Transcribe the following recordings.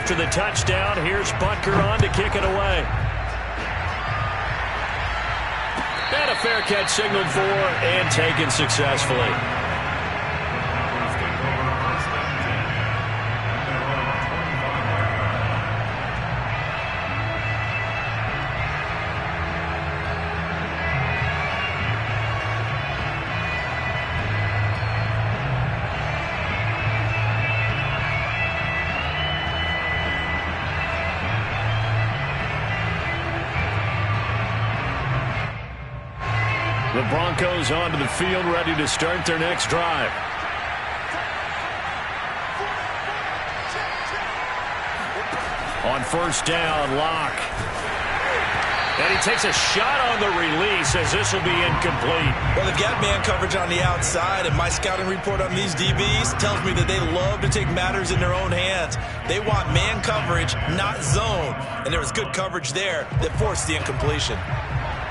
after the touchdown. Here's Butker on to kick it away. And a fair catch signaled for and taken successfully. The Broncos onto the field, ready to start their next drive. On first down, Locke. And he takes a shot on the release as this will be incomplete. Well, they've got man coverage on the outside, and my scouting report on these DBs tells me that they love to take matters in their own hands. They want man coverage, not zone. And there was good coverage there that forced the incompletion.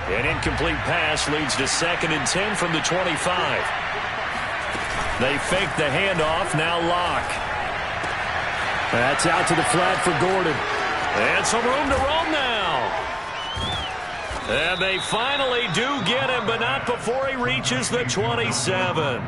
An incomplete pass leads to 2nd and 10 from the 25. They fake the handoff. Now Locke. That's out to the flat for Gordon. And some room to roam now. And they finally do get him, but not before he reaches the 27.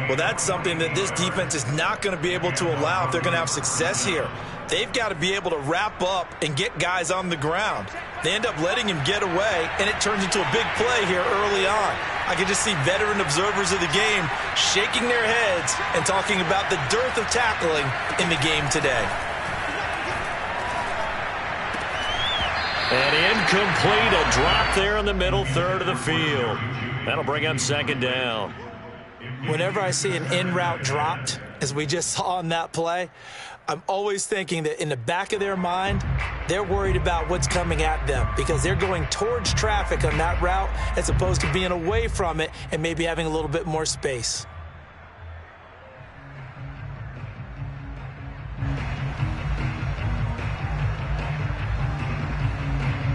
Well, that's something that this defense is not going to be able to allow if they're going to have success here. They've got to be able to wrap up and get guys on the ground. They end up letting him get away, and it turns into a big play here early on. I can just see veteran observers of the game shaking their heads and talking about the dearth of tackling in the game today. And incomplete, a drop there in the middle third of the field. That'll bring up 2nd down. Whenever I see an in-route dropped, as we just saw on that play, I'm always thinking that in the back of their mind, they're worried about what's coming at them because they're going towards traffic on that route as opposed to being away from it and maybe having a little bit more space.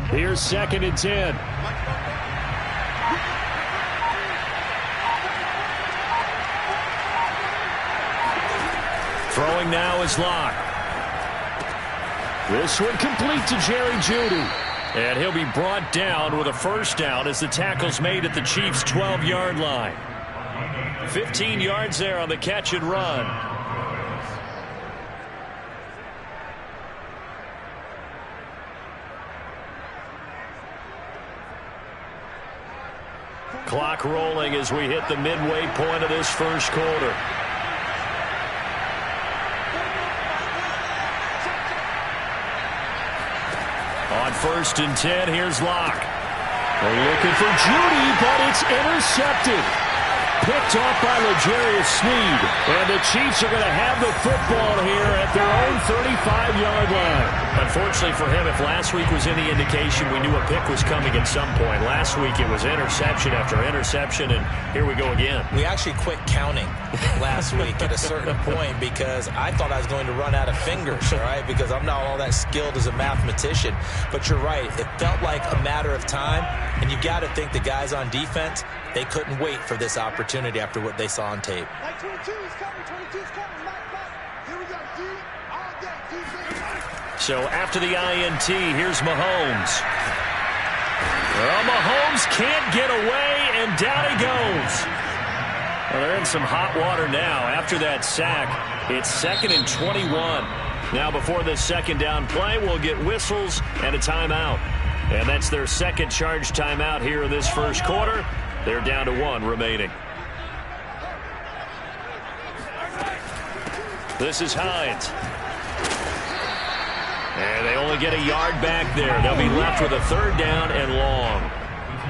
Here's 2nd and 10. Throwing now is Locke. This one complete to Jerry Jeudy. And he'll be brought down with a first down as the tackle's made at the Chiefs' 12-yard line. 15 yards there on the catch and run. Clock rolling as we hit the midway point of this first quarter. On 1st and 10, here's Locke. They're looking for Jeudy, but it's intercepted. Picked off by L'Jarius Sneed. And the Chiefs are going to have the football here at their own 35-yard line. Unfortunately for him, if last week was any indication, we knew a pick was coming at some point. Last week it was interception after interception, and here we go again. We actually quit counting last week at a certain point because I thought I was going to run out of fingers, all right, because I'm not all that skilled as a mathematician. But you're right. It felt like a matter of time, and you got to think the guys on defense, they couldn't wait for this opportunity after what they saw on tape. Like 22 is coming, 22 is coming. Here we go, D, all day, defense. So after the INT, here's Mahomes. Well, Mahomes can't get away, and down he goes. Well, they're in some hot water now. After that sack, it's 2nd and 21. Now before this 2nd down play, we'll get whistles and a timeout. And that's their 2nd charge timeout here in this first quarter. They're down to 1 remaining. This is Hines. And they only get a yard back there. They'll be left with a 3rd down and long.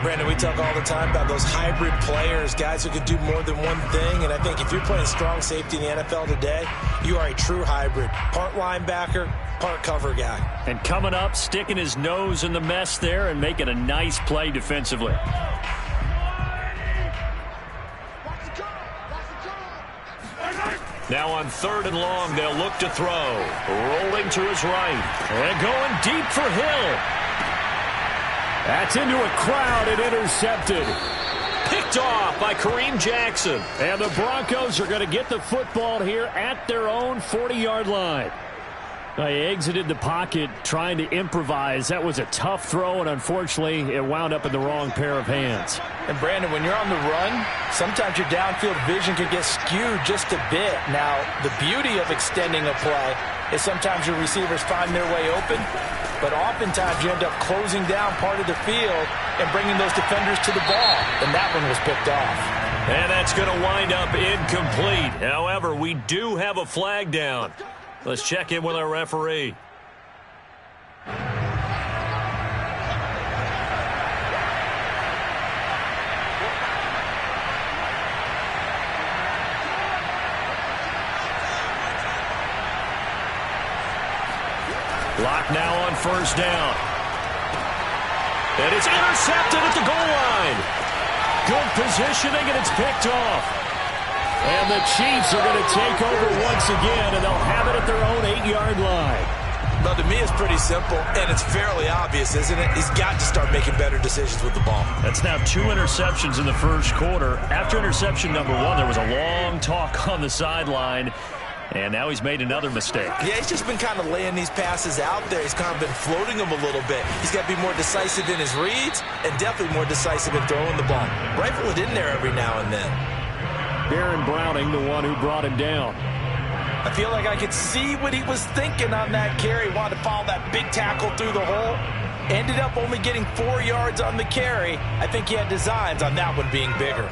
Brandon, we talk all the time about those hybrid players, guys who can do more than one thing. And I think if you're playing strong safety in the NFL today, you are a true hybrid. Part linebacker, part cover guy. And coming up, sticking his nose in the mess there and making a nice play defensively. Now on 3rd and long, they'll look to throw. Rolling to his right. And going deep for Hill. That's into a crowd and intercepted. Picked off by Kareem Jackson. And the Broncos are going to get the football here at their own 40-yard line. He exited the pocket trying to improvise. That was a tough throw, and unfortunately, it wound up in the wrong pair of hands. And, Brandon, when you're on the run, sometimes your downfield vision can get skewed just a bit. Now, the beauty of extending a play is sometimes your receivers find their way open, but oftentimes you end up closing down part of the field and bringing those defenders to the ball, and that one was picked off. And that's going to wind up incomplete. However, we do have a flag down. Let's check in with our referee. Block now on first down. And it's intercepted at the goal line. Good positioning, and it's picked off. And the Chiefs are going to take over once again, and they'll have it at their own 8-yard line. Well, to me, it's pretty simple, and it's fairly obvious, isn't it? He's got to start making better decisions with the ball. That's now 2 interceptions in the first quarter. After interception number 1, there was a long talk on the sideline, and now he's made another mistake. Yeah, he's just been kind of laying these passes out there. He's kind of been floating them a little bit. He's got to be more decisive in his reads and definitely more decisive in throwing the ball. Rifle it in there every now and then. Baron Browning, the one who brought him down. I feel like I could see what he was thinking on that carry. Wanted to follow that big tackle through the hole. Ended up only getting 4 yards on the carry. I think he had designs on that one being bigger.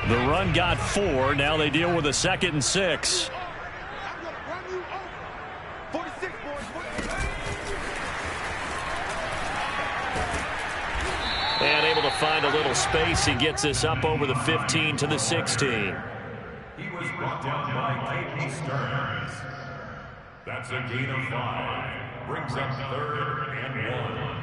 The run got 4. Now they deal with a 2nd and 6. And able to find a little space. He gets this up over the 15 to the 16. He was brought down by Caden Stearns. That's a gain of 5. Brings up 3rd and 1.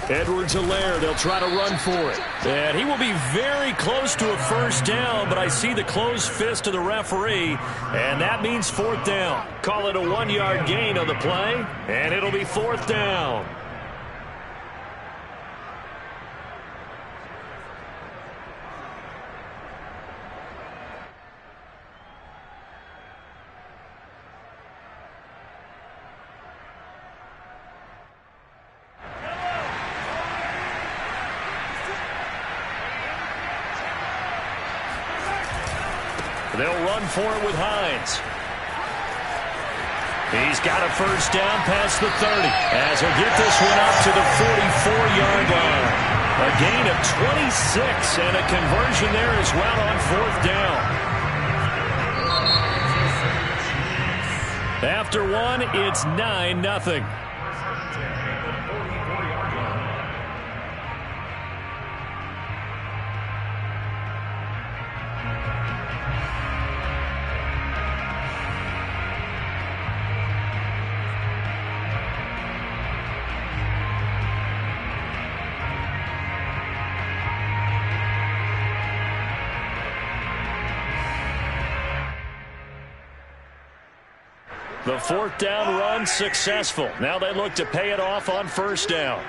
Edwards-Helaire, they'll try to run for it. And he will be very close to a first down, but I see the closed fist of the referee, and that means 4th down. Call it a 1-yard gain on the play, and it'll be 4th down. They'll run for it with Hines. He's got a first down past the 30 as he'll get this one up to the 44-yard line. A gain of 26 and a conversion there as well on 4th down. After 1, it's 9-0. The 4th down run successful. Now they look to pay it off on first down.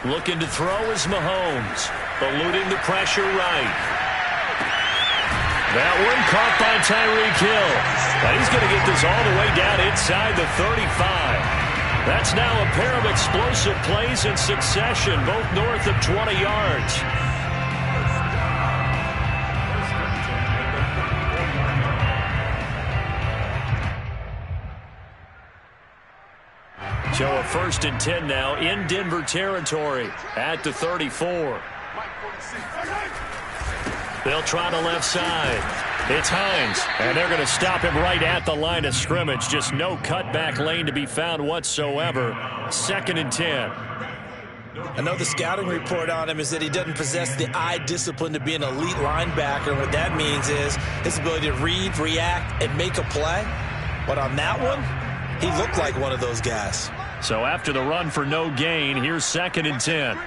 Looking to throw is Mahomes. Eluding the pressure right. That one caught by Tyreek Hill. But he's going to get this all the way down inside the 35. That's now a pair of explosive plays in succession, both north of 20 yards. So a 1st and 10 now in Denver territory at the 34. They'll try the left side. It's Hines, and they're going to stop him right at the line of scrimmage. Just no cutback lane to be found whatsoever. 2nd and 10. I know the scouting report on him is that he doesn't possess the eye discipline to be an elite linebacker. What that means is his ability to read, react, and make a play. But on that one, he looked like one of those guys. So after the run for no gain, here's 2nd and 10.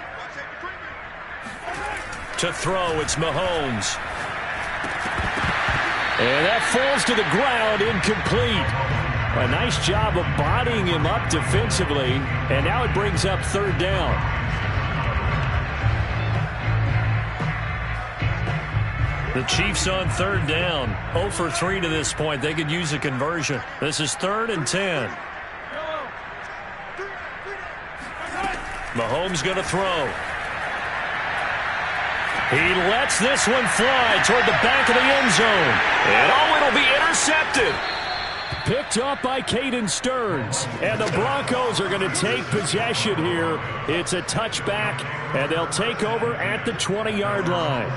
To throw, it's Mahomes. And that falls to the ground, incomplete. A nice job of bodying him up defensively, and now it brings up 3rd down. The Chiefs on 3rd down. 0 for 3 to this point. They could use a conversion. This is 3rd and 10. Mahomes going to throw. He lets this one fly toward the back of the end zone. And it'll be intercepted. Picked up by Caden Stearns. And the Broncos are going to take possession here. It's a touchback, and they'll take over at the 20-yard line.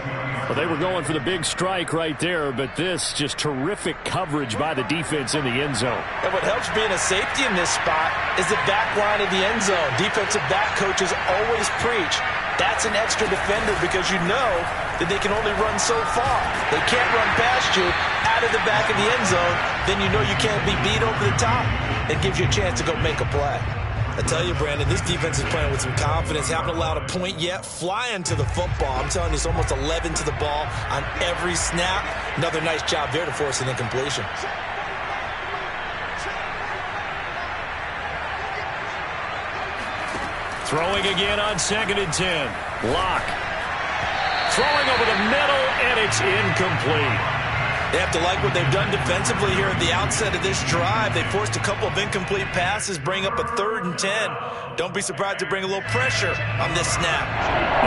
Well, they were going for the big strike right there, but this just terrific coverage by the defense in the end zone. And what helps being a safety in this spot is the back line of the end zone. Defensive back coaches always preach. That's an extra defender because you know that they can only run so far. They can't run past you out of the back of the end zone. Then you know you can't be beat over the top. It gives you a chance to go make a play. I tell you, Brandon, this defense is playing with some confidence. Haven't allowed a point yet. Flying to the football. I'm telling you, it's almost 11 to the ball on every snap. Another nice job there to force an incompletion. Throwing again on 2nd and 10. Locke. Throwing over the middle, and it's incomplete. They have to like what they've done defensively here at the outset of this drive. They forced a couple of incomplete passes, bring up a 3rd and 10. Don't be surprised to bring a little pressure on this snap.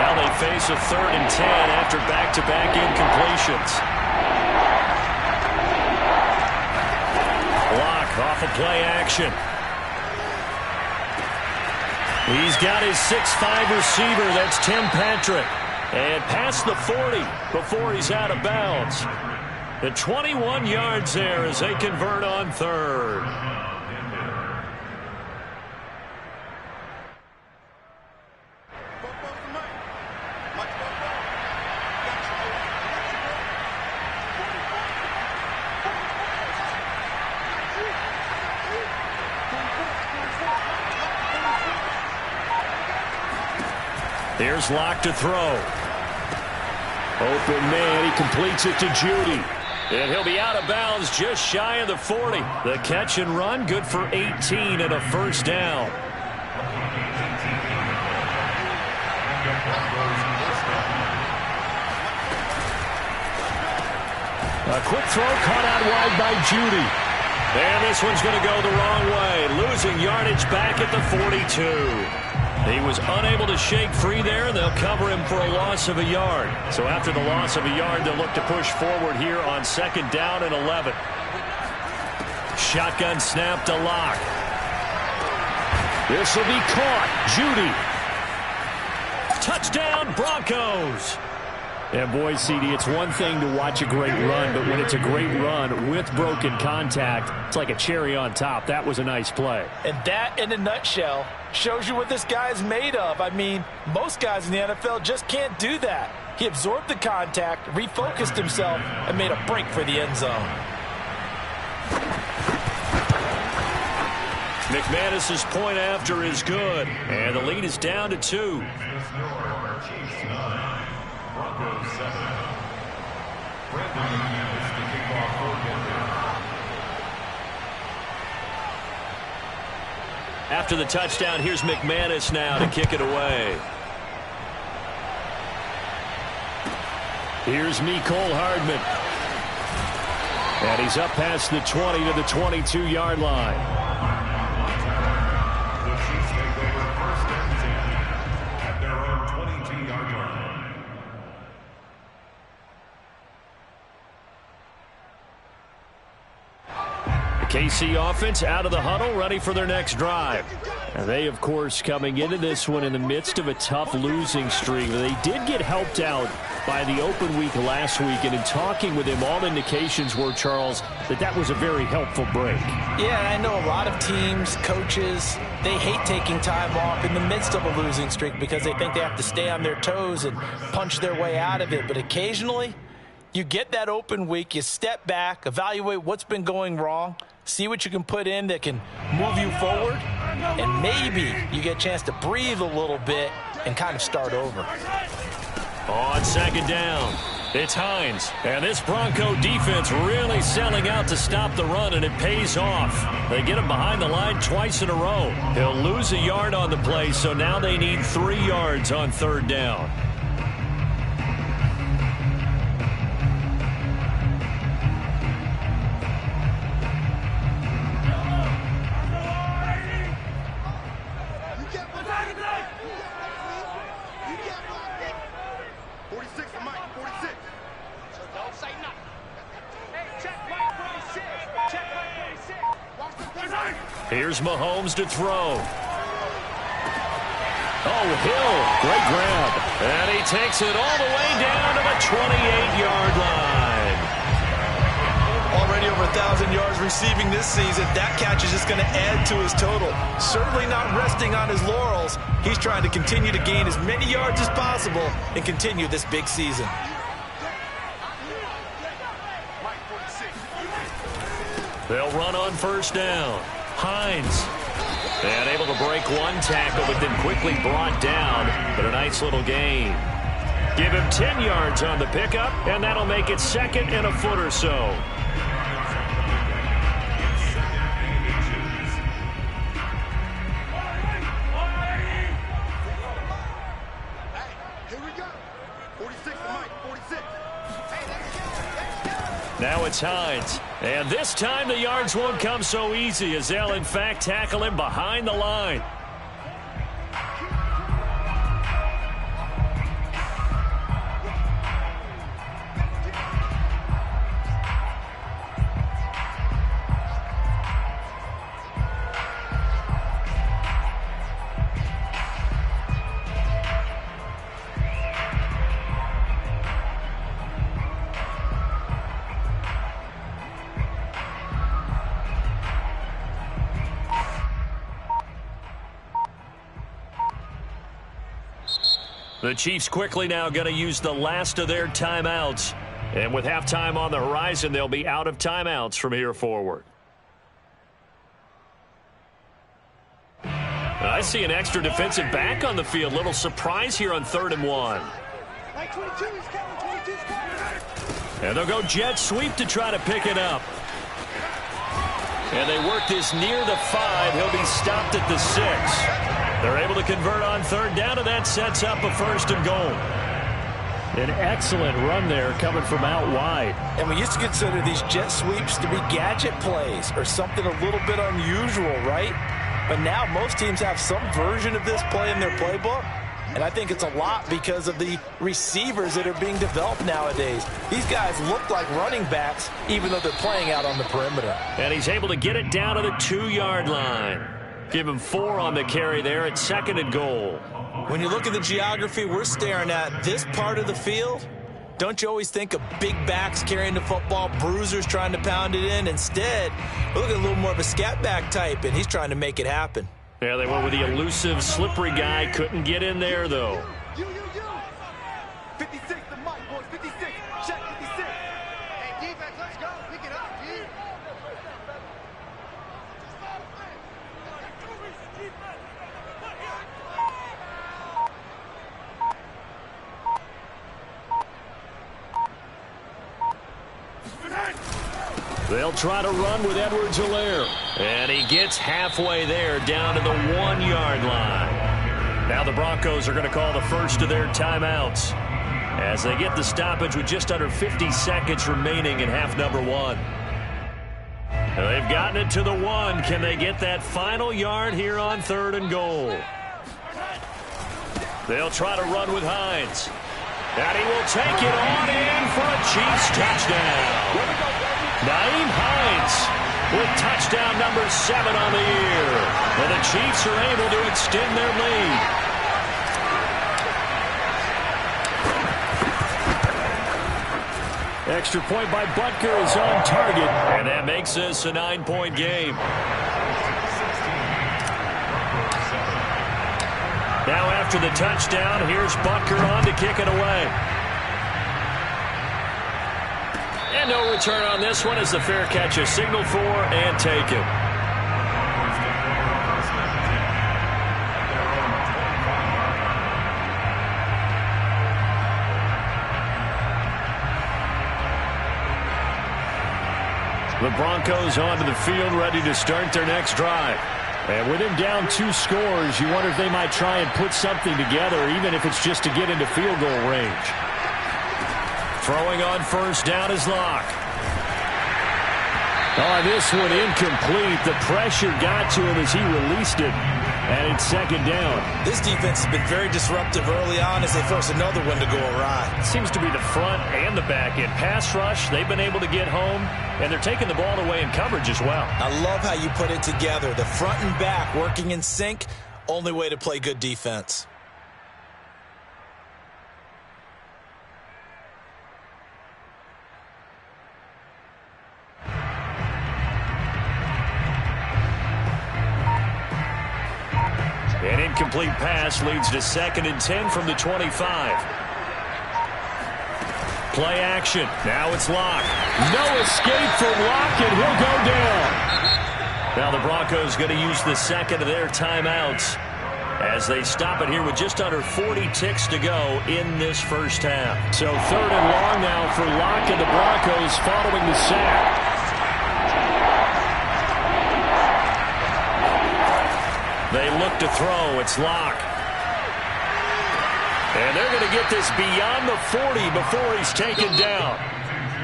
Now they face a 3rd and 10 after back-to-back incompletions. Locke off of play action. He's got his 6'5" receiver. That's Tim Patrick. And past the 40 before he's out of bounds. The 21 yards there as they convert on 3rd. Here's Locke to throw. Open man, he completes it to Judy. And he'll be out of bounds just shy of the 40. The catch and run, good for 18 and a 1st down. A quick throw caught out wide by Judy. And this one's going to go the wrong way. Losing yardage back at the 42. He was unable to shake free there, and they'll cover him for a loss of a yard. So after the loss of a yard, they'll look to push forward here on 2nd down and 11. Shotgun snap to Locke. This will be caught. Judy. Touchdown, Broncos. And boy, CD, it's one thing to watch a great run, but when it's a great run with broken contact, it's like a cherry on top. That was a nice play. And that, in a nutshell, shows you what this guy is made of. I mean, most guys in the NFL just can't do that. He absorbed the contact, refocused himself, and made a break for the end zone. McManus's point after is good, and the lead is down to 2. After the touchdown, here's McManus now to kick it away. Here's Mecole Hardman. And he's up past the 20 to the 22-yard line. The Chiefs take over 1st and 10 at their own 22-yard line. KC offense out of the huddle, ready for their next drive. And they, of course, coming into this one in the midst of a tough losing streak. They did get helped out by the open week last week, and in talking with him, all indications were, Charles, that was a very helpful break. Yeah, I know a lot of teams, coaches, they hate taking time off in the midst of a losing streak because they think they have to stay on their toes and punch their way out of it. But occasionally, you get that open week, you step back, evaluate what's been going wrong, see what you can put in that can move you forward, and maybe you get a chance to breathe a little bit and kind of start over. On second down, it's Hines. And this Bronco defense really selling out to stop the run, and it pays off. They get him behind the line twice in a row. He'll lose a yard on the play, so now they need 3 yards on third down. Here's Mahomes to throw. Oh, Hill, great grab. And he takes it all the way down to the 28-yard line. Already over 1,000 yards receiving this season. That catch is just going to add to his total. Certainly not resting on his laurels. He's trying to continue to gain as many yards as possible and continue this big season. They'll run on first down. Hines. And able to break one tackle, but then quickly brought down. But a nice little gain. Give him 10 yards on the pickup, and that'll make it second and a foot or so. Now it's Hines. And this time the yards won't come so easy as they'll, in fact, tackle him behind the line. The Chiefs quickly now going to use the last of their timeouts. And with halftime on the horizon, they'll be out of timeouts from here forward. I see an extra defensive back on the field. Little surprise here on 3rd and 1. And they'll go jet sweep to try to pick it up. And they work this near the 5. He'll be stopped at the 6. They're able to convert on 3rd down, and that sets up a 1st and goal. An excellent run there coming from out wide. And we used to consider these jet sweeps to be gadget plays or something a little bit unusual, right? But now most teams have some version of this play in their playbook. And I think it's a lot because of the receivers that are being developed nowadays. These guys look like running backs even though they're playing out on the perimeter. And he's able to get it down to the 2-yard line. Give him 4 on the carry there at 2nd and goal. When you look at the geography we're staring at, this part of the field, don't you always think of big backs carrying the football, bruisers trying to pound it in? Instead, look at a little more of a scat back type, and he's trying to make it happen. Yeah, they went with the elusive, slippery guy. Couldn't get in there, though. 56, the mic, boys, 56. Check 56. Hey, defense, let's go. Pick it up, dude. They'll try to run with Edwards-Helaire. And he gets halfway there down to the 1-yard line. Now the Broncos are going to call the first of their timeouts as they get the stoppage with just under 50 seconds remaining in half number 1. They've gotten it to the 1. Can they get that final yard here on 3rd and goal? They'll try to run with Hines. And he will take it on in for a Chiefs touchdown. Nyheim Hines with touchdown number 7 on the year. And the Chiefs are able to extend their lead. Extra point by Butker is on target, and that makes this a 9-point game. Now after the touchdown, here's Butker on to kick it away. And no return on this one as the fair catch is signaled for and taken. The Broncos onto the field, ready to start their next drive. And with him down 2 scores, you wonder if they might try and put something together, even if it's just to get into field goal range. Throwing on first down is Locke. Oh, this one incomplete. The pressure got to him as he released it. And it's second down. This defense has been very disruptive early on as they force another one to go awry. It seems to be the front and the back end. Pass rush, they've been able to get home, and they're taking the ball away in coverage as well. I love how you put it together. The front and back working in sync, only way to play good defense. An incomplete pass leads to 2nd and 10 from the 25. Play action. Now it's Locke. No escape from Locke, and he'll go down. Now the Broncos going to use the second of their timeouts as they stop it here with just under 40 ticks to go in this first half. So 3rd and long now for Locke and the Broncos following the sack. They look to throw. It's Locke. And they're going to get this beyond the 40 before he's taken down.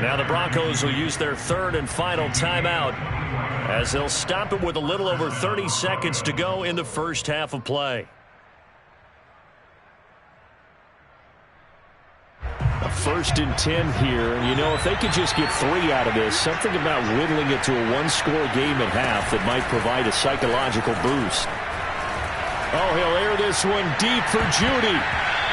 Now the Broncos will use their 3rd and final timeout as they'll stop it with a little over 30 seconds to go in the first half of play. A 1st and 10 here, and you know, if they could just get 3 out of this, something about whittling it to a 1-score game at half that might provide a psychological boost. Oh, he'll air this one deep for Judy.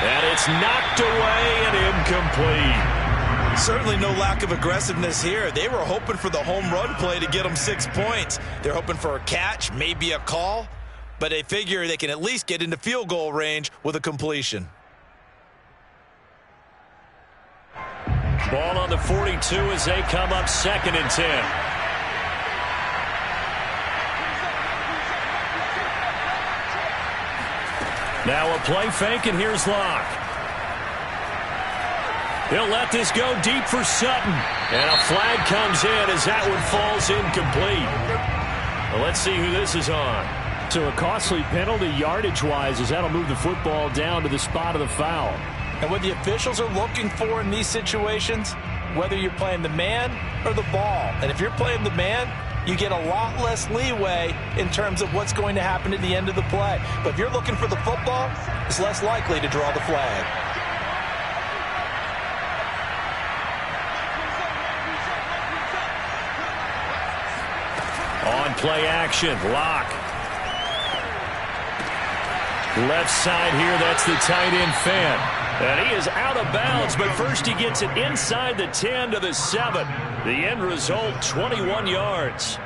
And it's knocked away and incomplete. Certainly no lack of aggressiveness here. They were hoping for the home run play to get them 6 points. They're hoping for a catch, maybe a call, but they figure they can at least get into field goal range with a completion. Ball on the 42 as they come up 2nd and 10. Now a play fake, and here's Locke. He'll let this go deep for Sutton. And a flag comes in as that one falls incomplete. Well, let's see who this is on. So a costly penalty yardage-wise as that'll move the football down to the spot of the foul. And what the officials are looking for in these situations, whether you're playing the man or the ball. And if you're playing the man, you get a lot less leeway in terms of what's going to happen at the end of the play. But if you're looking for the football, it's less likely to draw the flag. On play action, Locke. Left side here, that's the tight end fan. And he is out of bounds, but first he gets it inside the 10 to the 7. The end result, 21 yards.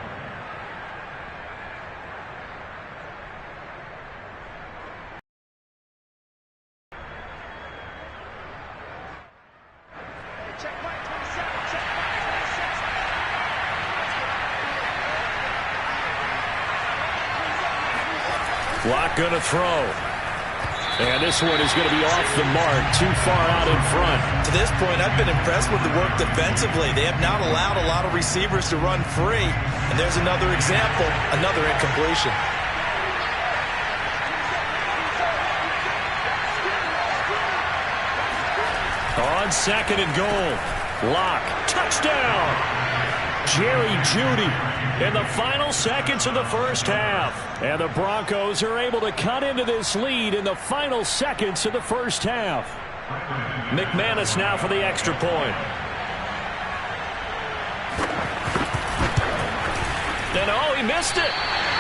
Locke going to throw. And this one is going to be off the mark, too far out in front. To this point, I've been impressed with the work defensively. They have not allowed a lot of receivers to run free. And there's another example, another incompletion. On 2nd and goal, Locke, touchdown! Jerry Jeudy in the final seconds of the first half. And the Broncos are able to cut into this lead in the final seconds of the first half. McManus now for the extra point. And oh, he missed it.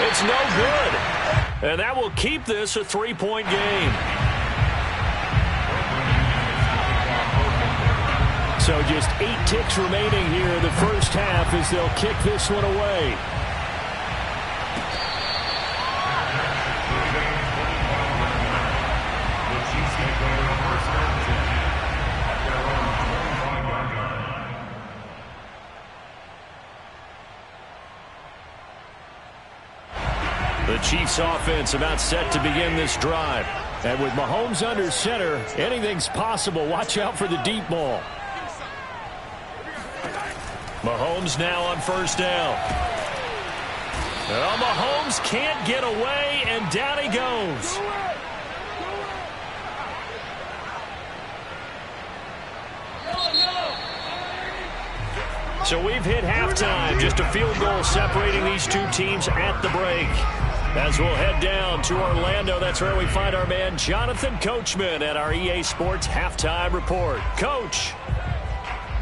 It's no good. And that will keep this a 3-point game. So just 8 ticks remaining here in the first half as they'll kick this one away. The Chiefs offense about set to begin this drive. And with Mahomes under center, anything's possible. Watch out for the deep ball. Mahomes now on first down. Well, Mahomes can't get away, and down he goes. So we've hit halftime. Just a field goal separating these two teams at the break. As we'll head down to Orlando, that's where we find our man Jonathan Coachman at our EA Sports Halftime Report. Coach.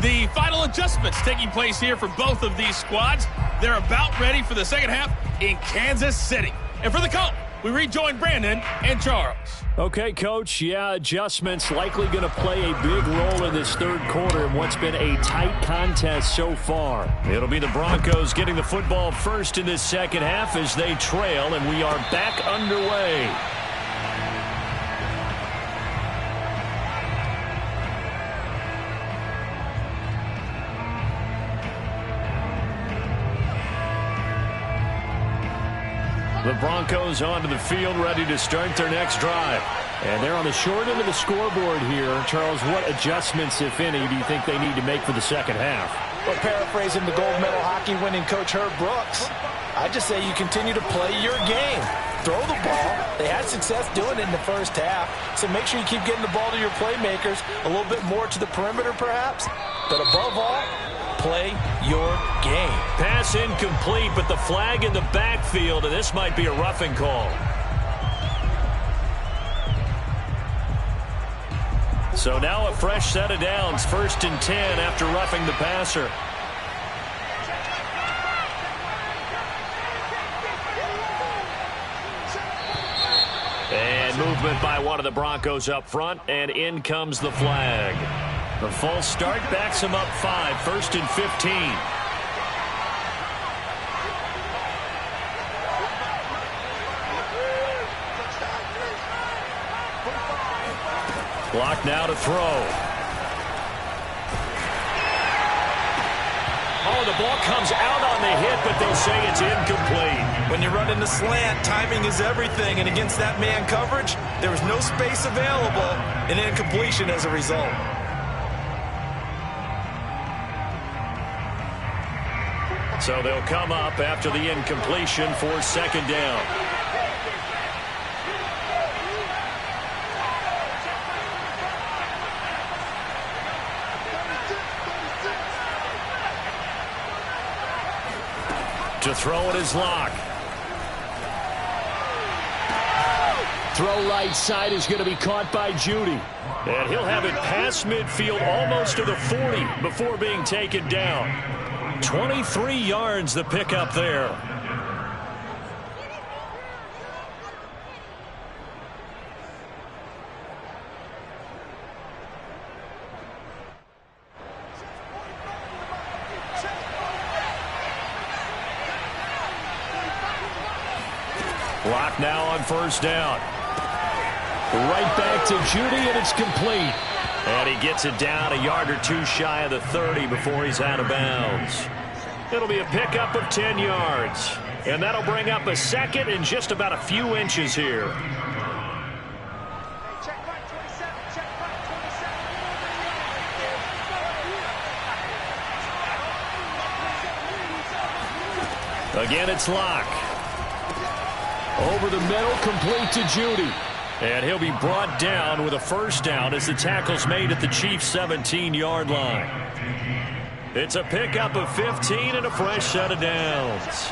The final adjustments taking place here for both of these squads. They're about ready for the second half in Kansas City. And for the call, we rejoin Brandon and Charles. Okay, Coach. Yeah, adjustments likely going to play a big role in this third quarter in what's been a tight contest so far. It'll be the Broncos getting the football first in this second half as they trail, and we are back underway. The Broncos onto the field, ready to start their next drive. And they're on the short end of the scoreboard here. Charles, what adjustments, if any, do you think they need to make for the second half? Well, paraphrasing the gold medal hockey winning coach Herb Brooks, I just say you continue to play your game. Throw the ball. They had success doing it in the first half, so make sure you keep getting the ball to your playmakers, a little bit more to the perimeter perhaps, but above all, play your game. Pass incomplete, but the flag in the backfield, and this might be a roughing call. So now a fresh set of downs, 1st and 10 after roughing the passer. And movement by one of the Broncos up front, and in comes the flag. The false start backs him up 5, 1st and 15. Clock now to throw. Oh, the ball comes out on the hit, but they'll say it's incomplete. When you run in the slant, timing is everything, and against that man coverage, there was no space available, and incompletion as a result. So they'll come up after the incompletion for 2nd down. To throw it is Locke. Throw right side is going to be caught by Judy. And he'll have it past midfield almost to the 40 before being taken down. 23 yards the pickup there. Clock now on 1st down. Right back to Judy, and it's complete. And he gets it down a yard or two shy of the 30 before he's out of bounds. It'll be a pickup of 10 yards. And that'll bring up a 2nd and just about a few inches here. Again, it's Locke. Over the middle, complete to Judy. And he'll be brought down with a 1st down as the tackle's made at the Chiefs' 17-yard line. It's a pickup of 15 and a fresh set of downs.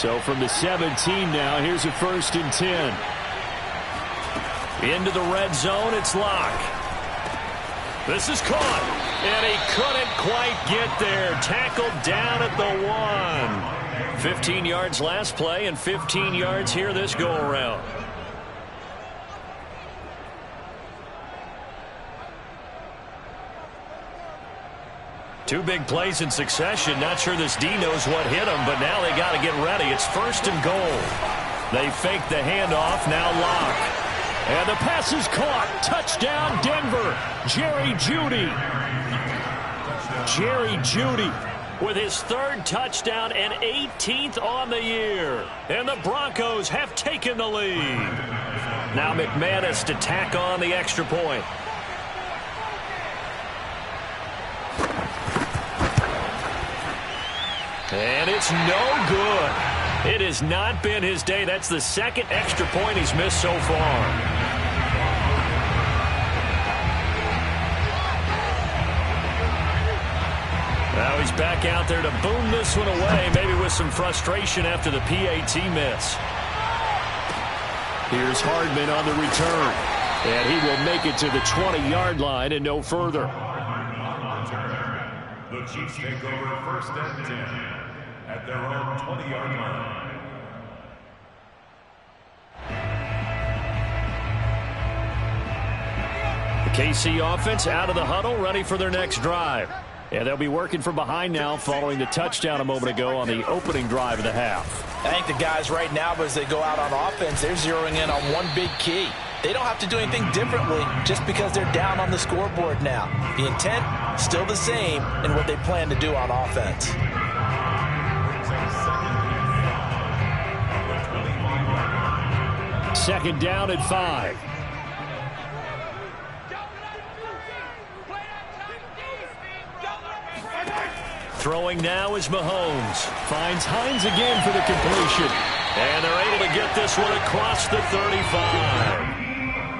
So from the 17 now, here's a 1st and 10. Into the red zone, it's Locke. This is caught. And he couldn't quite get there. Tackled down at the 1. 15 yards last play and 15 yards here this go-around. Two big plays in succession. Not sure this D knows what hit him, but now they got to get ready. It's 1st and goal. They fake the handoff. Now Locke. And the pass is caught. Touchdown, Denver. Jerry Jeudy. Jerry Jeudy with his 3rd touchdown and 18th on the year. And the Broncos have taken the lead. Now McManus to tack on the extra point. And it's no good. It has not been his day. That's the 2nd extra point he's missed so far. Now he's back out there to boom this one away, maybe with some frustration after the PAT miss. Here's Hardman on the return. And he will make it to the 20-yard line and no further. The Chiefs take over 1st and 10 at their own 20-yard line. The KC offense out of the huddle, ready for their next drive. And they'll be working from behind now following the touchdown a moment ago on the opening drive of the half. I think the guys right now, as they go out on offense, they're zeroing in on one big key. They don't have to do anything differently just because they're down on the scoreboard now. The intent, still the same in what they plan to do on offense. Second down at 5. Throwing now is Mahomes. Finds Hines again for the completion. And they're able to get this one across the 35.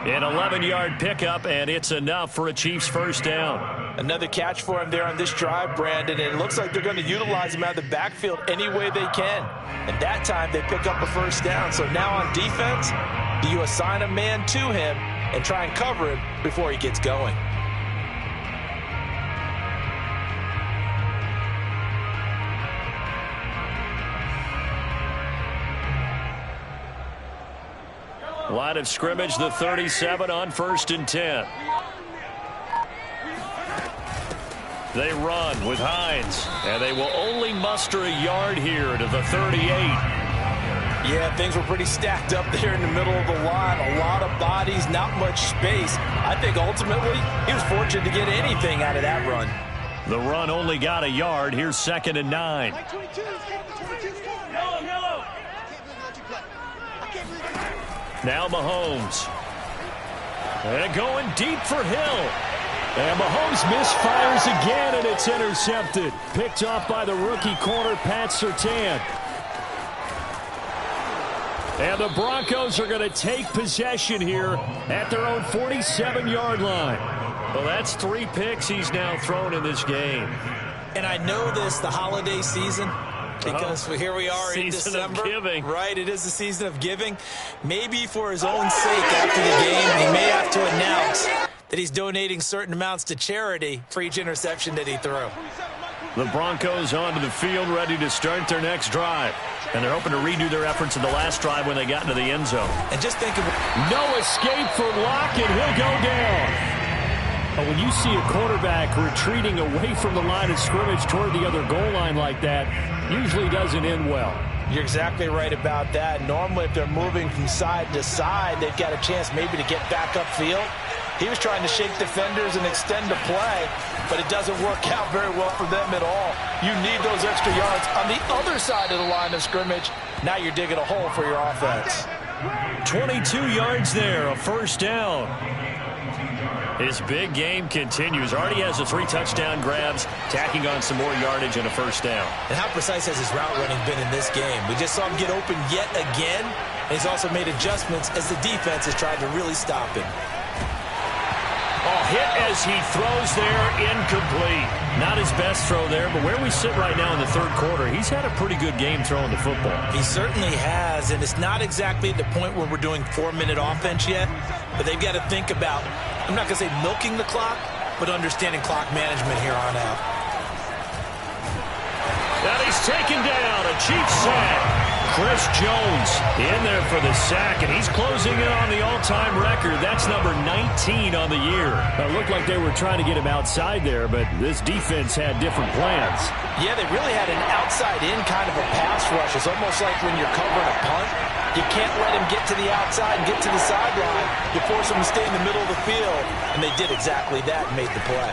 An 11-yard pickup, and it's enough for a Chiefs 1st down. Another catch for him there on this drive, Brandon. And it looks like they're going to utilize him out of the backfield any way they can. And that time they pick up a 1st down. So now on defense, do you assign a man to him and try and cover him before he gets going? Line of scrimmage, the 37 on 1st and 10. They run with Hines, and they will only muster a yard here to the 38. Yeah, things were pretty stacked up there in the middle of the line. A lot of bodies, not much space. I think ultimately he was fortunate to get anything out of that run. The run only got a yard. Here's 2nd and 9. Now Mahomes. And going deep for Hill. And Mahomes misfires again, and it's intercepted. Picked off by the rookie corner, Pat Surtain. And the Broncos are going to take possession here at their own 47-yard line. Well, that's 3 picks he's now thrown in this game. And I know this, the holiday season, because here we are in December. Of giving. Right, it is the season of giving. Maybe for his own sake after the game, he may have to announce that he's donating certain amounts to charity for each interception that he threw. The Broncos onto the field, ready to start their next drive. And they're hoping to redo their efforts in the last drive when they got into the end zone. And just think of it. No escape for Locke, and he'll go down. But when you see a quarterback retreating away from the line of scrimmage toward the other goal line like that, usually doesn't end well. You're exactly right about that. Normally, if they're moving from side to side, they've got a chance maybe to get back upfield. He was trying to shake defenders and extend the play, but it doesn't work out very well for them at all. You need those extra yards on the other side of the line of scrimmage. Now you're digging a hole for your offense. 22 yards there, a 1st down. His big game continues. Already has the 3 touchdown grabs, tacking on some more yardage and a 1st down. And how precise has his route running been in this game? We just saw him get open yet again. And he's also made adjustments as the defense has tried to really stop him. Oh, hit as he throws there, incomplete. Not his best throw there, but where we sit right now in the 3rd quarter, he's had a pretty good game throwing the football. He certainly has, and it's not exactly at the point where we're doing 4-minute offense yet, but they've got to think about, I'm not going to say milking the clock, but understanding clock management here on out. And he's taken down. A Chiefs sack. Chris Jones in there for the sack, and he's closing in on the all-time record. That's number 19 on the year. It looked like they were trying to get him outside there, but this defense had different plans. Yeah, they really had an outside-in kind of a pass rush. It's almost like when you're covering a punt. You can't let him get to the outside and get to the sideline. You force him to stay in the middle of the field, and they did exactly that and made the play.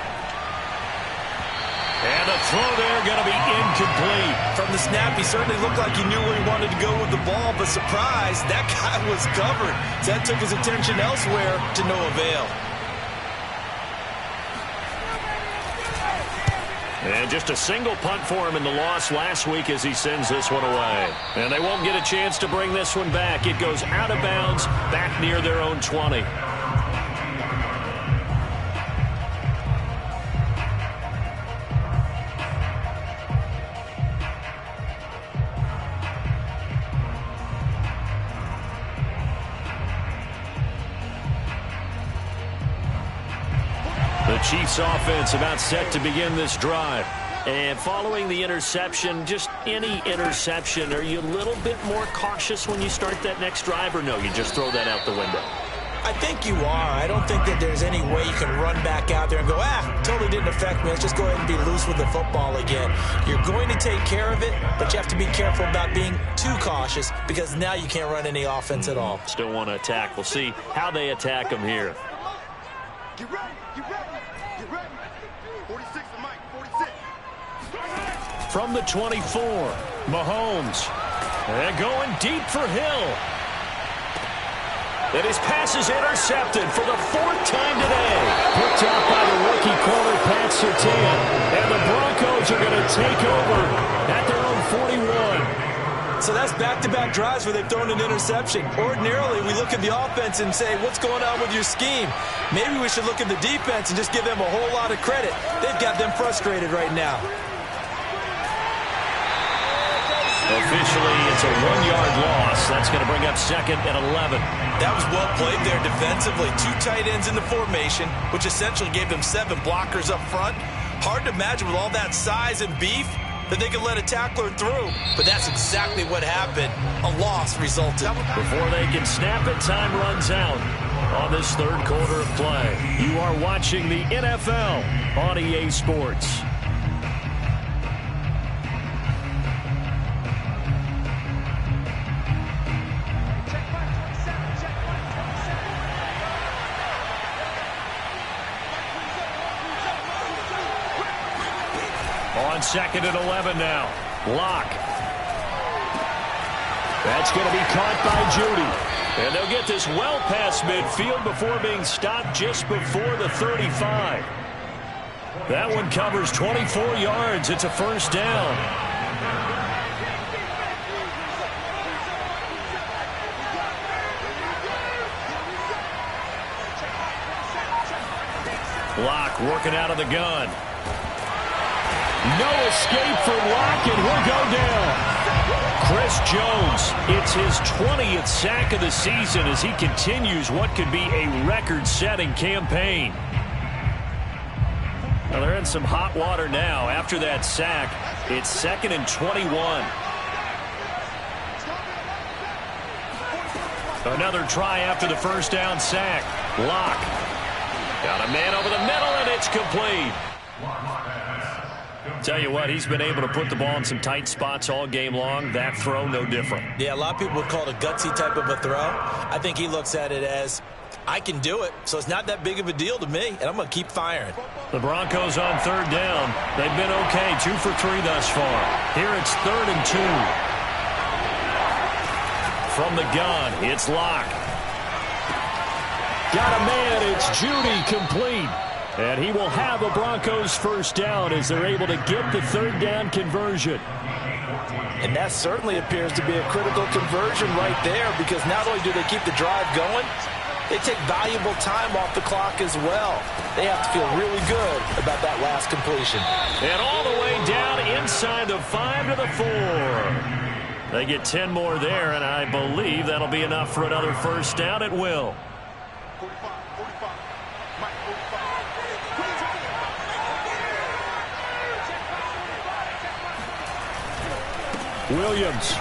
And the throw there going to be incomplete. From the snap, he certainly looked like he knew where he wanted to go with the ball, but surprise, that guy was covered. So that took his attention elsewhere to no avail. And just a single punt for him in the loss last week as he sends this one away. And they won't get a chance to bring this one back. It goes out of bounds back near their own 20. The Chiefs offense about set to begin this drive. And following the interception, just any interception, are you a little bit more cautious when you start that next drive, or no, you just throw that out the window? I think you are. I don't think that there's any way you can run back out there and go, totally didn't affect me. Let's just go ahead and be loose with the football again. You're going to take care of it, but you have to be careful about being too cautious because now you can't run any offense at all. Still want to attack. We'll see how they attack them here. Get ready, get ready, get ready. 46 to Mike, 46. From the 24, Mahomes. They're going deep for Hill. And his pass is intercepted for the fourth time today. Picked off by the rookie corner, Pat Surtain. And the Broncos are going to take over at their own 41. So that's back-to-back drives where they've thrown an interception. Ordinarily, we look at the offense and say, what's going on with your scheme? Maybe we should look at the defense and just give them a whole lot of credit. They've got them frustrated right now. Officially, it's a 1-yard loss. That's going to bring up second and 11. That was well played there defensively. 2 tight ends in the formation, which essentially gave them 7 blockers up front. Hard to imagine with all that size and beef that they could let a tackler through. But that's exactly what happened. A loss resulted. Before they can snap it, time runs out on this third quarter of play. You are watching the NFL on EA Sports. On second and 11 now. Locke. That's going to be caught by Judy. And they'll get this well past midfield before being stopped just before the 35. That one covers 24 yards. It's a first down. Locke working out of the gun. No escape for Locke, and he'll go down. Chris Jones, it's his 20th sack of the season as he continues what could be a record-setting campaign. Well, they're in some hot water now. After that sack, it's second and 21. Another try after the first down sack. Locke. Got a man over the middle, and it's complete. Tell you what, he's been able to put the ball in some tight spots all game long. That throw, no different. Yeah, a lot of people would call it a gutsy type of a throw. I think he looks at it as, I can do it, so it's not that big of a deal to me, and I'm going to keep firing. The Broncos on third down. They've been okay, 2 for 3 thus far. Here it's 3rd and 2. From the gun, it's Locke. Got a man, it's Judy, complete. And he will have a Broncos first down as they're able to get the third down conversion. And that certainly appears to be a critical conversion right there, because not only do they keep the drive going, they take valuable time off the clock as well. They have to feel really good about that last completion. And all the way down inside the 5 to the 4. They get 10 more there, and I believe that'll be enough for another first down. It will. 45, 45. Mike, 45. Williams.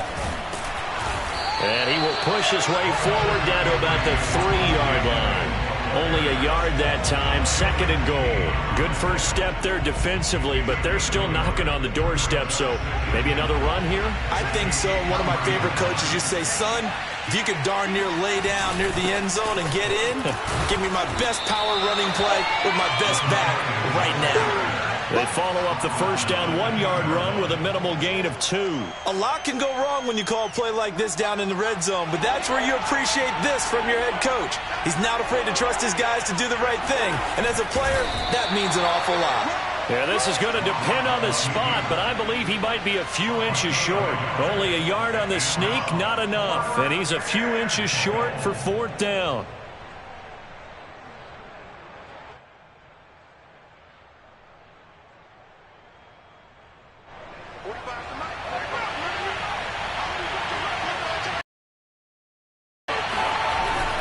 And he will push his way forward down to about the 3-yard line. Only a yard that time, 2nd and goal. Good first step there defensively, but they're still knocking on the doorstep, so maybe another run here? I think so. One of my favorite coaches used to say, son, if you could darn near lay down near the end zone and get in, give me my best power running play with my best back right now. They follow up the first down 1-yard run with a minimal gain of 2. A lot can go wrong when you call a play like this down in the red zone, but that's where you appreciate this from your head coach. He's not afraid to trust his guys to do the right thing, and as a player, that means an awful lot. Yeah, this is going to depend on the spot, but I believe he might be a few inches short. Only a yard on the sneak, not enough, and he's a few inches short for 4th down.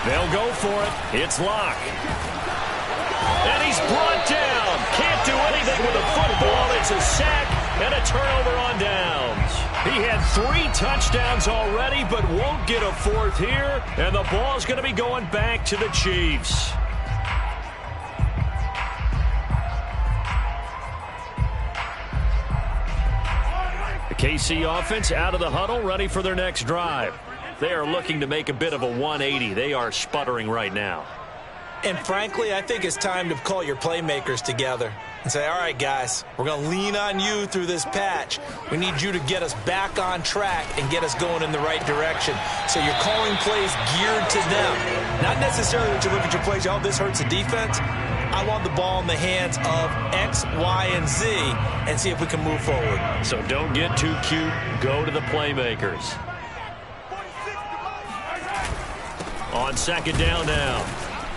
They'll go for it. It's Locke. And he's brought down. Can't do anything with a football. It's a sack and a turnover on downs. He had 3 touchdowns already, but won't get a 4th here. And the ball's going to be going back to the Chiefs. The KC offense out of the huddle, ready for their next drive. They are looking to make a bit of a 180. They are sputtering right now. And frankly, I think it's time to call your playmakers together and say, all right, guys, we're going to lean on you through this patch. We need you to get us back on track and get us going in the right direction. So you're calling plays geared to them. Not necessarily that you look at your plays, oh, this hurts the defense. I want the ball in the hands of X, Y, and Z and see if we can move forward. So don't get too cute. Go to the playmakers. On 2nd down now,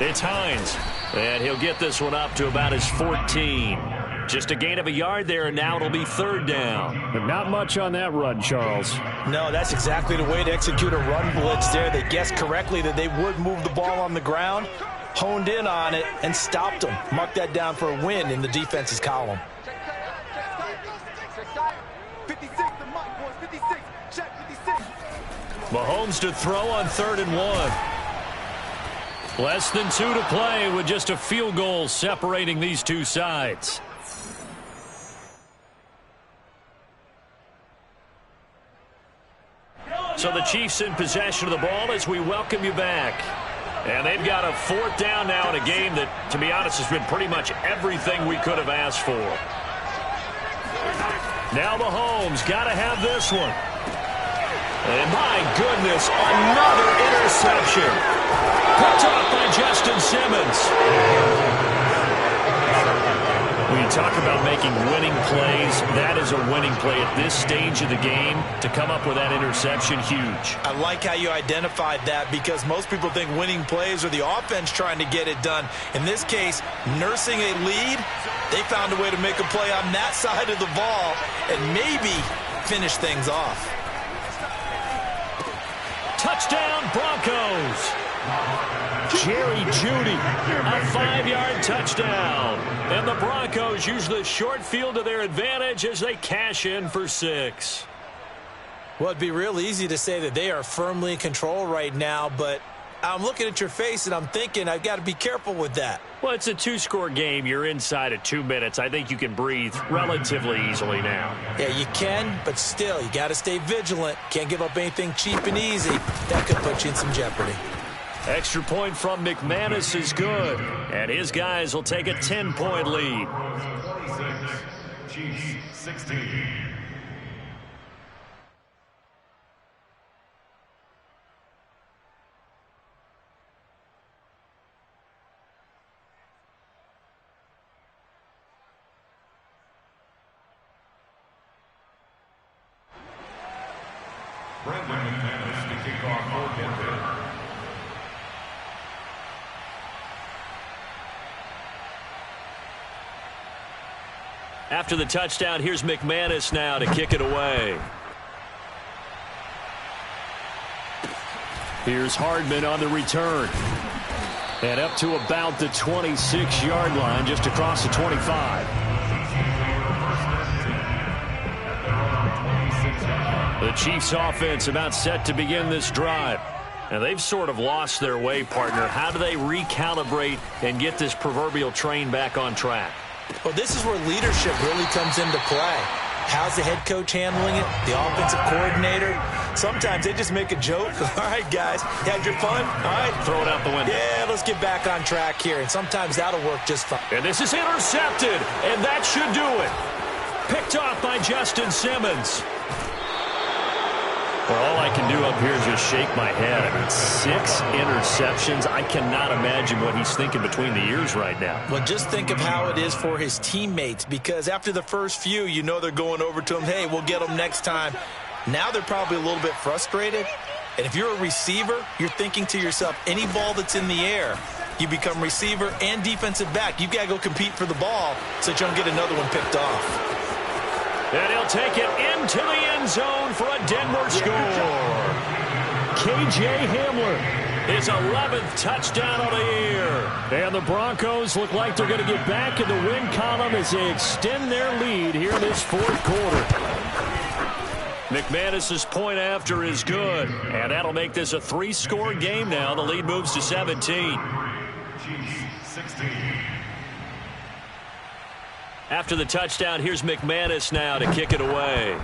it's Hines. And he'll get this one up to about his 14. Just a gain of a yard there, and now it'll be 3rd down. But not much on that run, Charles. No, that's exactly the way to execute a run blitz there. They guessed correctly that they would move the ball on the ground, honed in on it, and stopped them. Mark that down for a win in the defense's column. 56, the mic, boys, 56. Check 56. Mahomes to throw on 3rd and 1. Less than 2 to play with just a field goal separating these two sides. So the Chiefs in possession of the ball as we welcome you back. And they've got a 4th down now in a game that, to be honest, has been pretty much everything we could have asked for. Now Mahomes got to have this one. And my goodness, another interception. Picked off by Justin Simmons. When you talk about making winning plays, that is a winning play at this stage of the game. To come up with that interception, huge. I like how you identified that because most people think winning plays are the offense trying to get it done. In this case, nursing a lead, they found a way to make a play on that side of the ball and maybe finish things off. Touchdown, Broncos. Jerry Jeudy, a 5-yard touchdown. And the Broncos use the short field to their advantage as they cash in for 6. Well, it'd be real easy to say that they are firmly in control right now, but I'm looking at your face and I'm thinking I've got to be careful with that. Well, it's a 2-score game. You're inside of 2 minutes. I think you can breathe relatively easily now. Yeah, you can, but still, you got to stay vigilant. Can't give up anything cheap and easy. That could put you in some jeopardy. Extra point from McManus is good. And his guys will take a 10-point lead. 26, Chiefs 16. Brendan McManus to kick off for Denver. After the touchdown, here's McManus now to kick it away. Here's Hardman on the return. And up to about the 26-yard line, just across the 25. The Chiefs offense about set to begin this drive. And they've sort of lost their way, partner. How do they recalibrate and get this proverbial train back on track? Well, this is where leadership really comes into play. How's the head coach handling it? The offensive coordinator? Sometimes they just make a joke. All right, guys, had your fun? All right. Throw it out the window. Yeah, let's get back on track here. And sometimes that'll work just fine. And this is intercepted, and that should do it. Picked off by Justin Simmons. Well, all I can do up here is just shake my head. I mean, 6 interceptions. I cannot imagine what he's thinking between the ears right now. Well, just think of how it is for his teammates, because after the first few, you know they're going over to him, hey, we'll get them next time. Now they're probably a little bit frustrated. And if you're a receiver, you're thinking to yourself, any ball that's in the air, you become receiver and defensive back. You've got to go compete for the ball so that you don't get another one picked off. And he'll take it into the end zone for a Denver score. K.J. Hamler, his 11th touchdown of the year. And the Broncos look like they're going to get back in the win column as they extend their lead here in this fourth quarter. McManus's point after is good. And that'll make this a 3-score game now. The lead moves to 17. After the touchdown, here's McManus now to kick it away.